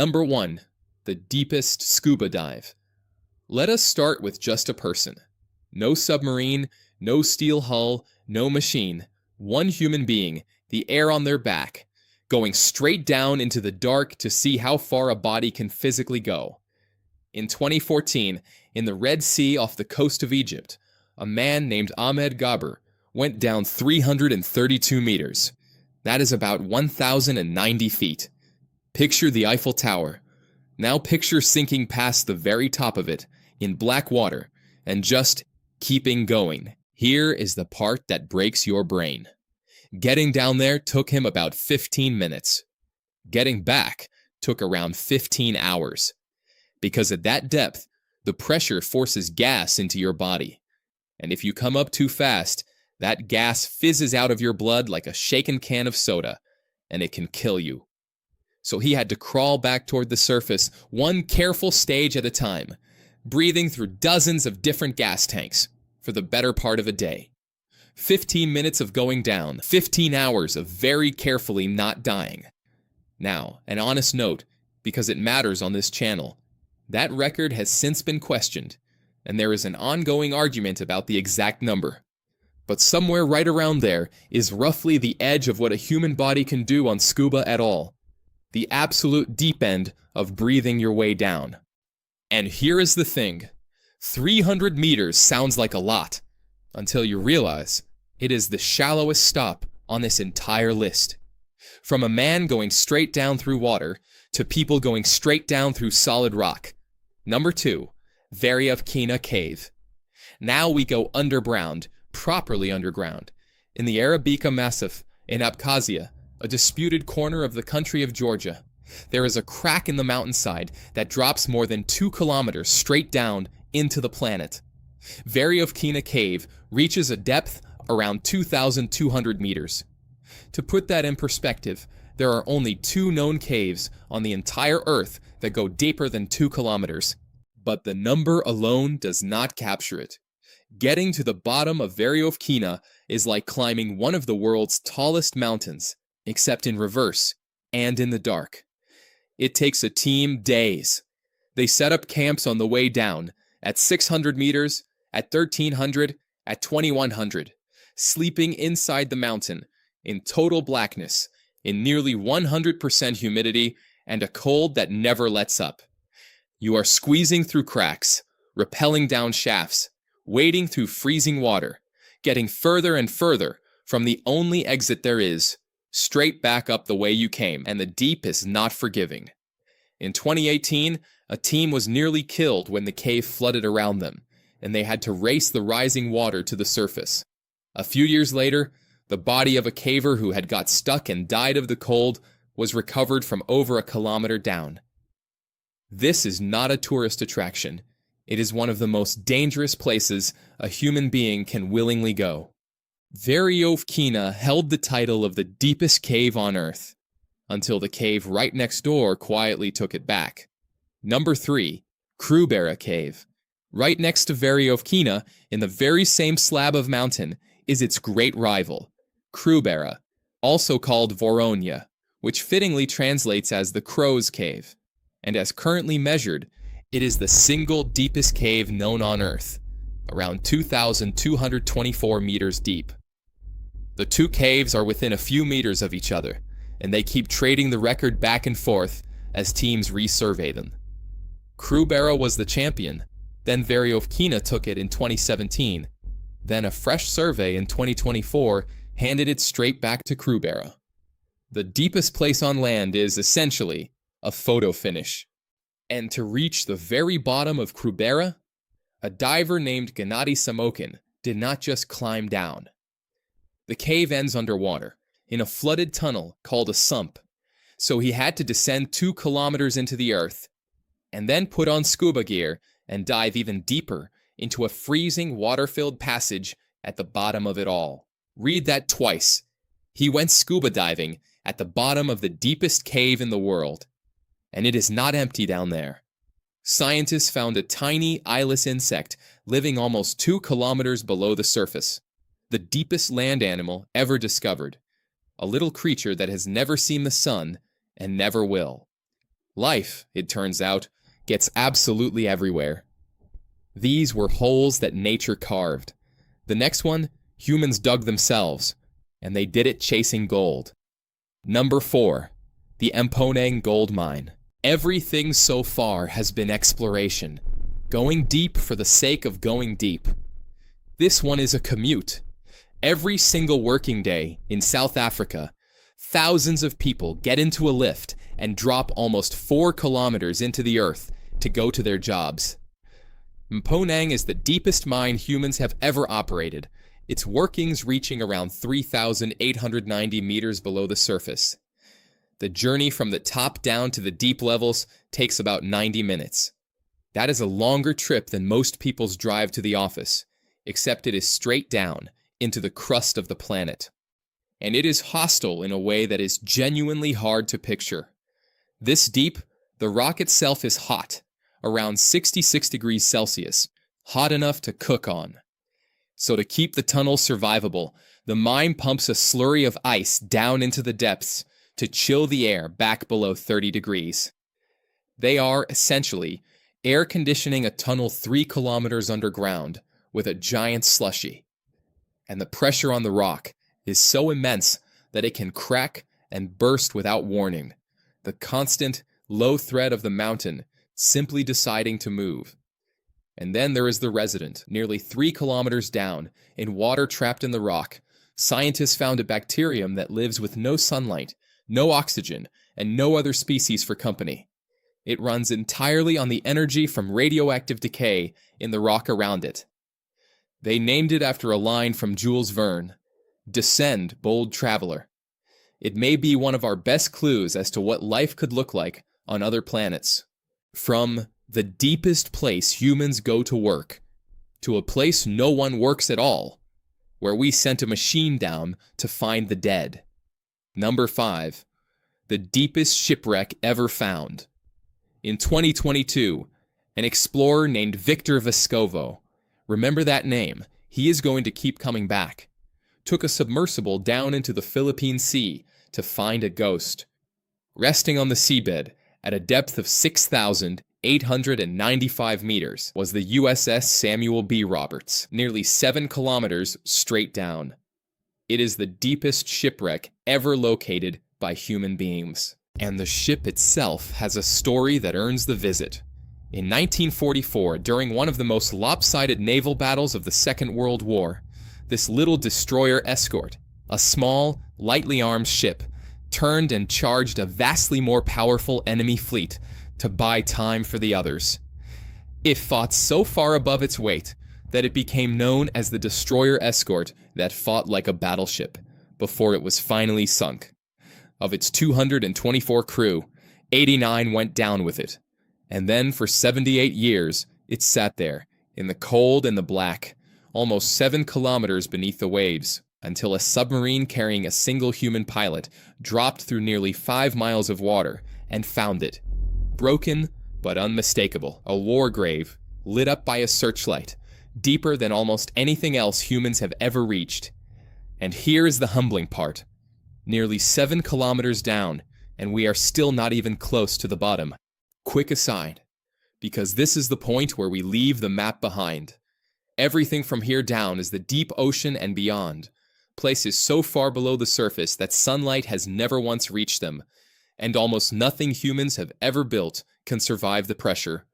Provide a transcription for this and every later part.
Number 1. The deepest scuba dive. Let us start with just a person. No submarine, no steel hull, no machine. One human being, the air on their back, going straight down into the dark to see how far a body can physically go. In 2014, in the Red Sea off the coast of Egypt, a man named Ahmed Gabr went down 332 meters. That is about 1,090 feet. Picture the Eiffel Tower. Now picture sinking past the very top of it, in black water, and just keeping going. Here is the part that breaks your brain. Getting down there took him about 15 minutes. Getting back took around 15 hours. Because at that depth, the pressure forces gas into your body. And if you come up too fast, that gas fizzes out of your blood like a shaken can of soda, and it can kill you. So he had to crawl back toward the surface, one careful stage at a time, breathing through dozens of different gas tanks for the better part of a day. 15 minutes of going down, 15 hours of very carefully not dying. Now, an honest note, because it matters on this channel, that record has since been questioned, and there is an ongoing argument about the exact number. But somewhere right around there is roughly the edge of what a human body can do on scuba at all. The absolute deep end of breathing your way down. And here is the thing. 300 meters sounds like a lot, until you realize it is the shallowest stop on this entire list. From a man going straight down through water, to people going straight down through solid rock. Number 2, Veryovkina Cave. Now we go underground, properly underground, in the Arabica Massif, in Abkhazia, a disputed corner of the country of Georgia. There is a crack in the mountainside that drops more than 2 kilometers straight down into the planet. Veryovkina Cave reaches a depth around 2,200 meters. To put that in perspective, there are only 2 known caves on the entire Earth that go deeper than 2 kilometers. But the number alone does not capture it. Getting to the bottom of Veryovkina is like climbing one of the world's tallest mountains, except in reverse and in the dark. It takes a team days. They set up camps on the way down, at 600 meters, at 1,300, at 2,100, sleeping inside the mountain, in total blackness, in nearly 100% humidity, and a cold that never lets up. You are squeezing through cracks, rappelling down shafts, wading through freezing water, getting further and further from the only exit there is, straight back up the way you came, and the deep is not forgiving. In 2018, a team was nearly killed when the cave flooded around them, and they had to race the rising water to the surface. A few years later, the body of a caver who had got stuck and died of the cold was recovered from over a kilometer down. This is not a tourist attraction. It is one of the most dangerous places a human being can willingly go. Veryovkina held the title of the deepest cave on Earth, until the cave right next door quietly took it back. Number 3, Krubera Cave. Right next to Veryovkina, in the very same slab of mountain, is its great rival, Krubera, also called Voronya, which fittingly translates as the Crow's Cave. And as currently measured, it is the single deepest cave known on Earth, around 2,224 meters deep. The 2 caves are within a few meters of each other, and they keep trading the record back and forth as teams resurvey them. Krubera was the champion, then Veryovkina took it in 2017, then a fresh survey in 2024 handed it straight back to Krubera. The deepest place on land is, essentially, a photo finish. And to reach the very bottom of Krubera, a diver named Gennady Samokin did not just climb down. The cave ends underwater, in a flooded tunnel called a sump, so he had to descend 2 kilometers into the earth, and then put on scuba gear and dive even deeper into a freezing water-filled passage at the bottom of it all. Read that twice. He went scuba diving at the bottom of the deepest cave in the world. And it is not empty down there. Scientists found a tiny eyeless insect living almost 2 kilometers below the surface. The deepest land animal ever discovered. A little creature that has never seen the sun and never will. Life, it turns out, gets absolutely everywhere. These were holes that nature carved. The next one, humans dug themselves, and they did it chasing gold. Number 4, the Mponeng gold mine. Everything so far has been exploration, going deep for the sake of going deep. This one is a commute. Every single working day in South Africa, thousands of people get into a lift and drop almost 4 kilometers into the earth to go to their jobs. Mponeng is the deepest mine humans have ever operated, its workings reaching around 3,890 meters below the surface. The journey from the top down to the deep levels takes about 90 minutes. That is a longer trip than most people's drive to the office, except it is straight down into the crust of the planet. And it is hostile in a way that is genuinely hard to picture. This deep, the rock itself is hot, around 66 degrees Celsius, hot enough to cook on. So to keep the tunnel survivable, the mine pumps a slurry of ice down into the depths to chill the air back below 30 degrees. They are, essentially, air conditioning a tunnel 3 kilometers underground with a giant slushy. And the pressure on the rock is so immense that it can crack and burst without warning, the constant, low threat of the mountain simply deciding to move. And then there is the resident, nearly 3 kilometers down, in water trapped in the rock. Scientists found a bacterium that lives with no sunlight, no oxygen, and no other species for company. It runs entirely on the energy from radioactive decay in the rock around it. They named it after a line from Jules Verne, "Descend, bold traveler." It may be one of our best clues as to what life could look like on other planets. From the deepest place humans go to work, to a place no one works at all, where we sent a machine down to find the dead. Number 5, the deepest shipwreck ever found. In 2022, an explorer named Victor Vescovo, remember that name, he is going to keep coming back, took a submersible down into the Philippine Sea to find a ghost. Resting on the seabed at a depth of 6,895 meters was the USS Samuel B. Roberts, nearly 7 kilometers straight down. It is the deepest shipwreck ever located by human beings. And the ship itself has a story that earns the visit. In 1944, during one of the most lopsided naval battles of the Second World War, this little destroyer escort, a small, lightly armed ship, turned and charged a vastly more powerful enemy fleet to buy time for the others. It fought so far above its weight that it became known as the destroyer escort that fought like a battleship before it was finally sunk. Of its 224 crew, 89 went down with it, and then for 78 years it sat there, in the cold and the black, almost 7 kilometers beneath the waves, until a submarine carrying a single human pilot dropped through nearly 5 miles of water and found it. Broken, but unmistakable, a war grave, lit up by a searchlight, deeper than almost anything else humans have ever reached. And here is the humbling part. Nearly 7 kilometers down, and we are still not even close to the bottom. Quick aside, because this is the point where we leave the map behind. Everything from here down is the deep ocean and beyond, places so far below the surface that sunlight has never once reached them, and almost nothing humans have ever built can survive the pressure.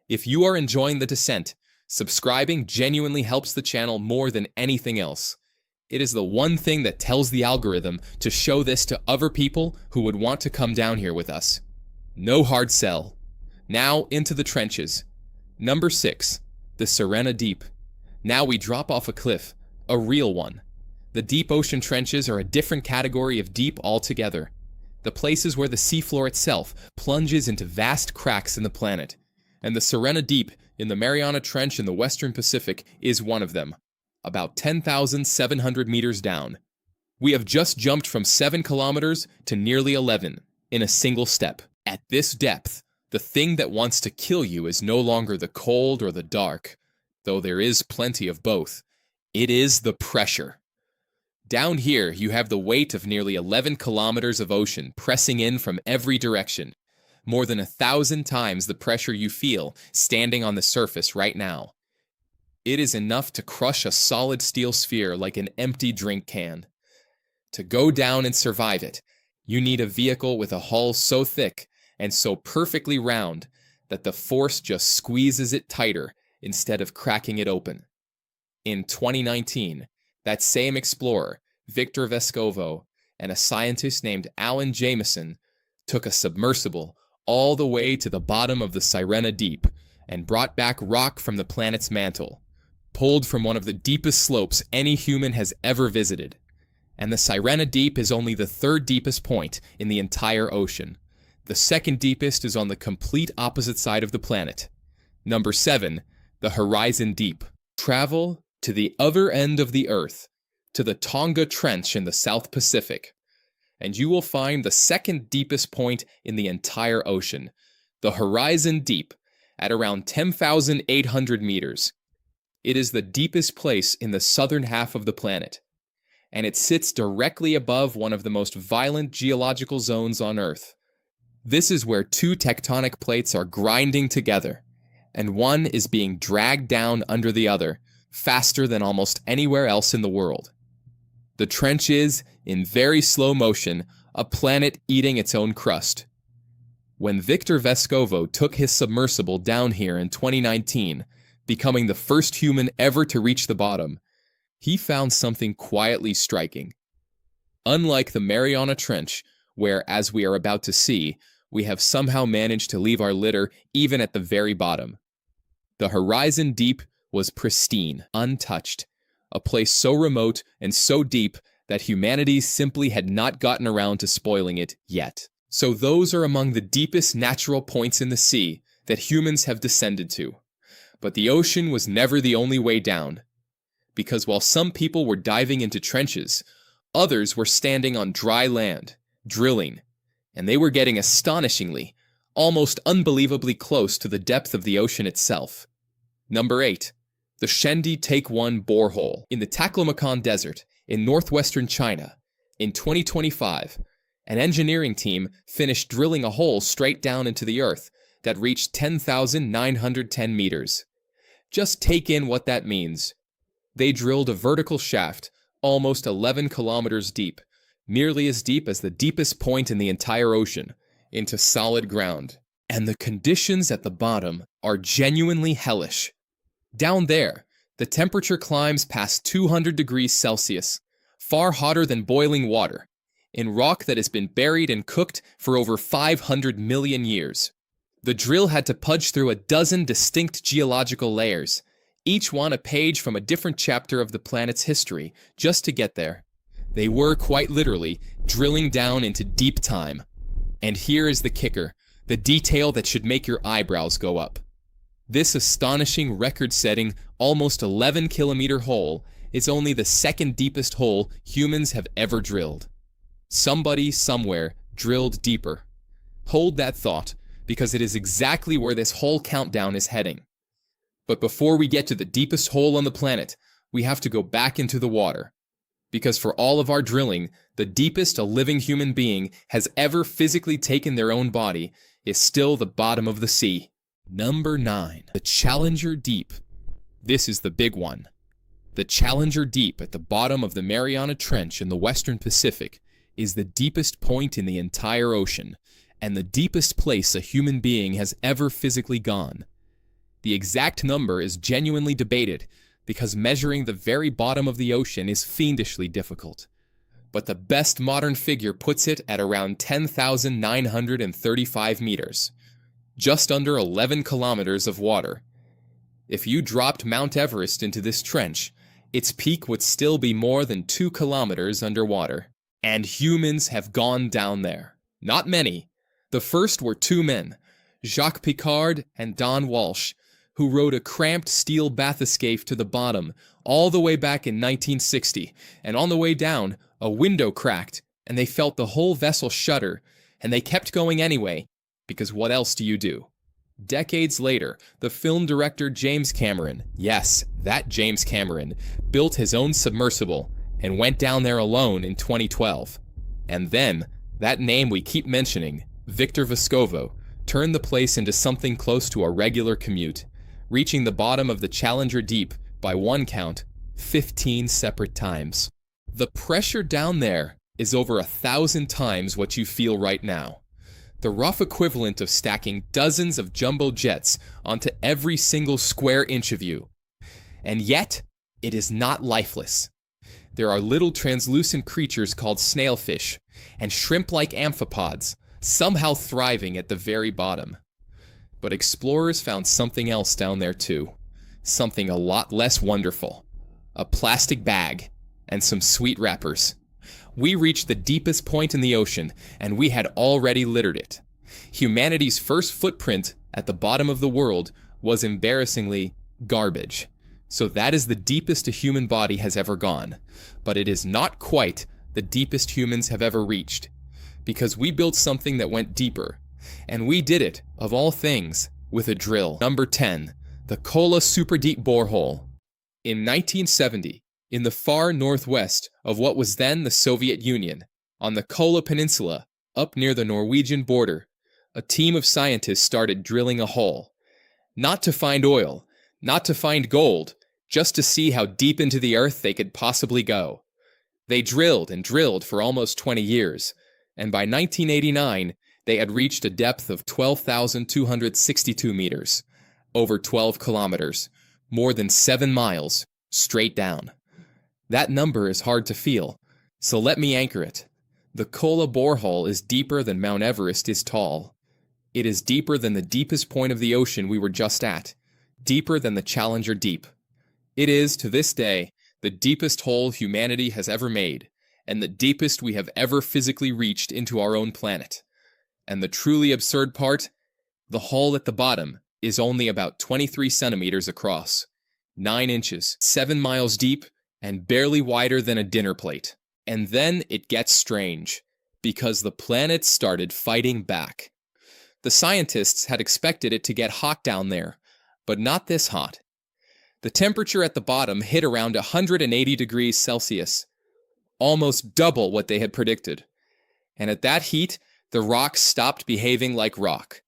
If you are enjoying the descent, subscribing genuinely helps the channel more than anything else. It is the one thing that tells the algorithm to show this to other people who would want to come down here with us. No hard sell. Now into the trenches. Number 6, the Sirena Deep. Now we drop off a cliff, a real one. The deep ocean trenches are a different category of deep altogether. The places where the seafloor itself plunges into vast cracks in the planet. And the Sirena Deep in the Mariana Trench in the Western Pacific is one of them, about 10,700 meters down. We have just jumped from 7 kilometers to nearly 11 in a single step. At this depth, the thing that wants to kill you is no longer the cold or the dark, though there is plenty of both. It is the pressure. Down here, you have the weight of nearly 11 kilometers of ocean pressing in from every direction. more than 1,000 times the pressure you feel standing on the surface right now. It is enough to crush a solid steel sphere like an empty drink can. To go down and survive it, you need a vehicle with a hull so thick and so perfectly round that the force just squeezes it tighter instead of cracking it open. In 2019, that same explorer, Victor Vescovo, and a scientist named Alan Jameson took a submersible all the way to the bottom of the Sirena Deep and brought back rock from the planet's mantle, pulled from one of the deepest slopes any human has ever visited. And the Sirena Deep is only the third deepest point in the entire ocean. The second deepest is on the complete opposite side of the planet. Number 7, the Horizon Deep. Travel to the other end of the Earth, to the Tonga Trench in the South Pacific, and you will find the second deepest point in the entire ocean, the Horizon Deep, at around 10,800 meters. It is the deepest place in the southern half of the planet, and it sits directly above one of the most violent geological zones on Earth. This is where two tectonic plates are grinding together, and one is being dragged down under the other, faster than almost anywhere else in the world. The trench is, in very slow motion, a planet eating its own crust. When Victor Vescovo took his submersible down here in 2019, becoming the first human ever to reach the bottom, he found something quietly striking. Unlike the Mariana Trench, where, as we are about to see, we have somehow managed to leave our litter even at the very bottom, the Horizon Deep was pristine, untouched, a place so remote and so deep that humanity simply had not gotten around to spoiling it yet. So those are among the deepest natural points in the sea that humans have descended to. But the ocean was never the only way down, because while some people were diving into trenches, others were standing on dry land, drilling, and they were getting astonishingly, almost unbelievably close to the depth of the ocean itself. Number 8. The Shendi Take 1 Borehole. In the Taklamakan Desert, in northwestern China, in 2025, an engineering team finished drilling a hole straight down into the earth that reached 10,910 meters. Just take in what that means. They drilled a vertical shaft, almost 11 kilometers deep, nearly as deep as the deepest point in the entire ocean, into solid ground. And the conditions at the bottom are genuinely hellish. Down there, the temperature climbs past 200 degrees Celsius, far hotter than boiling water, in rock that has been buried and cooked for over 500 million years. The drill had to pudge through a dozen distinct geological layers, each one a page from a different chapter of the planet's history, just to get there. They were, quite literally, drilling down into deep time. And here is the kicker, the detail that should make your eyebrows go up. This astonishing record-setting, almost 11-kilometer hole is only the second deepest hole humans have ever drilled. Somebody, somewhere, drilled deeper. Hold that thought, because it is exactly where this whole countdown is heading. But before we get to the deepest hole on the planet, we have to go back into the water. Because for all of our drilling, the deepest a living human being has ever physically taken their own body is still the bottom of the sea. Number 9. The Challenger Deep. This is the big one. The Challenger Deep at the bottom of the Mariana Trench in the Western Pacific is the deepest point in the entire ocean, and the deepest place a human being has ever physically gone. The exact number is genuinely debated, because measuring the very bottom of the ocean is fiendishly difficult. But the best modern figure puts it at around 10,935 meters. Just under 11 kilometers of water. If you dropped Mount Everest into this trench, its peak would still be more than 2 kilometers underwater. And humans have gone down there. Not many. The first were two men, Jacques Piccard and Don Walsh, who rode a cramped steel bathyscaphe to the bottom all the way back in 1960, and on the way down, a window cracked, and they felt the whole vessel shudder, and they kept going anyway, because what else do you do? Decades later, the film director James Cameron, yes, that James Cameron, built his own submersible and went down there alone in 2012. And then, that name we keep mentioning, Victor Vescovo, turned the place into something close to a regular commute, reaching the bottom of the Challenger Deep, by one count, 15 separate times. The pressure down there is over 1,000 times what you feel right now. The rough equivalent of stacking dozens of jumbo jets onto every single square inch of you. And yet, it is not lifeless. There are little translucent creatures called snailfish and shrimp-like amphipods, somehow thriving at the very bottom. But explorers found something else down there too. Something a lot less wonderful. A plastic bag and some sweet wrappers. We reached the deepest point in the ocean, and we had already littered it. Humanity's first footprint at the bottom of the world was embarrassingly garbage. So that is the deepest a human body has ever gone. But it is not quite the deepest humans have ever reached. Because we built something that went deeper. And we did it, of all things, with a drill. Number 10. The Kola Superdeep Borehole. In 1970, in the far northwest of what was then the Soviet Union, on the Kola Peninsula, up near the Norwegian border, a team of scientists started drilling a hole. Not to find oil, not to find gold, just to see how deep into the earth they could possibly go. They drilled and drilled for almost 20 years, and by 1989, they had reached a depth of 12,262 meters, over 12 kilometers, more than 7 miles, straight down. That number is hard to feel, so let me anchor it. The Kola borehole is deeper than Mount Everest is tall. It is deeper than the deepest point of the ocean we were just at, deeper than the Challenger Deep. It is, to this day, the deepest hole humanity has ever made, and the deepest we have ever physically reached into our own planet. And the truly absurd part? The hole at the bottom is only about 23 centimeters across, 9 inches, 7 miles deep, and barely wider than a dinner plate. And then it gets strange, because the planet started fighting back. The scientists had expected it to get hot down there, but not this hot. The temperature at the bottom hit around 180 degrees Celsius, almost double what they had predicted. And at that heat, the rock stopped behaving like rock.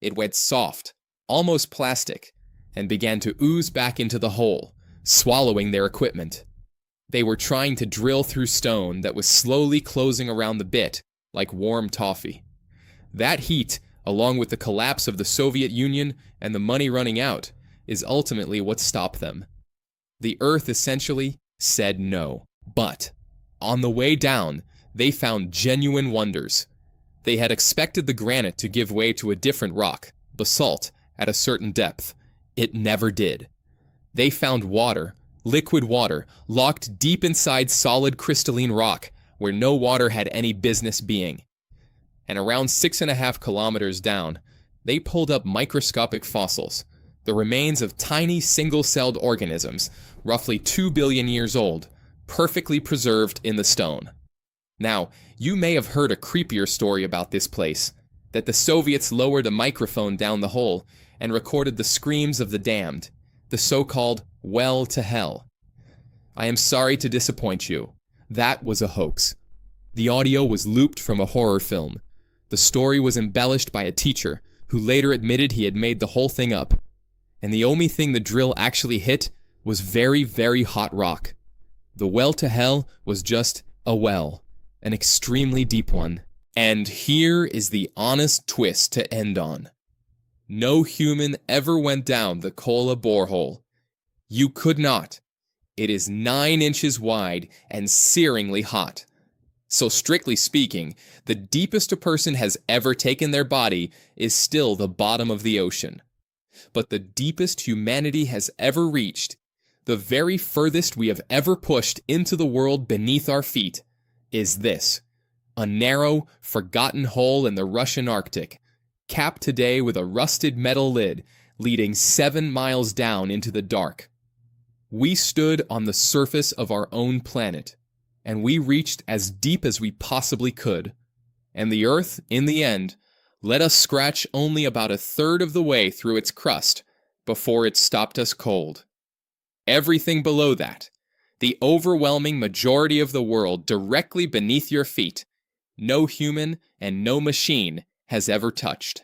It went soft, almost plastic, and began to ooze back into the hole, swallowing their equipment. They were trying to drill through stone that was slowly closing around the bit, like warm toffee. That heat, along with the collapse of the Soviet Union and the money running out, is ultimately what stopped them. The Earth essentially said no. But, on the way down, they found genuine wonders. They had expected the granite to give way to a different rock, basalt, at a certain depth. It never did. They found water, liquid water, locked deep inside solid crystalline rock, where no water had any business being. And around 6.5 kilometers down, they pulled up microscopic fossils, the remains of tiny single-celled organisms, roughly 2 billion years old, perfectly preserved in the stone. Now, you may have heard a creepier story about this place, that the Soviets lowered a microphone down the hole and recorded the screams of the damned, the so-called well to hell. I am sorry to disappoint you. That was a hoax. The audio was looped from a horror film. The story was embellished by a teacher, who later admitted he had made the whole thing up. And the only thing the drill actually hit was very, very hot rock. The well to hell was just a well, an extremely deep one. And here is the honest twist to end on. No human ever went down the Kola borehole. You could not. It is 9 inches wide and searingly hot. So strictly speaking, the deepest a person has ever taken their body is still the bottom of the ocean. But the deepest humanity has ever reached, the very furthest we have ever pushed into the world beneath our feet, is this: a narrow, forgotten hole in the Russian Arctic, capped today with a rusted metal lid leading 7 miles down into the dark. We stood on the surface of our own planet, and we reached as deep as we possibly could. And the Earth, in the end, let us scratch only about 1/3 of the way through its crust before it stopped us cold. Everything below that, the overwhelming majority of the world directly beneath your feet, no human and no machine has ever touched.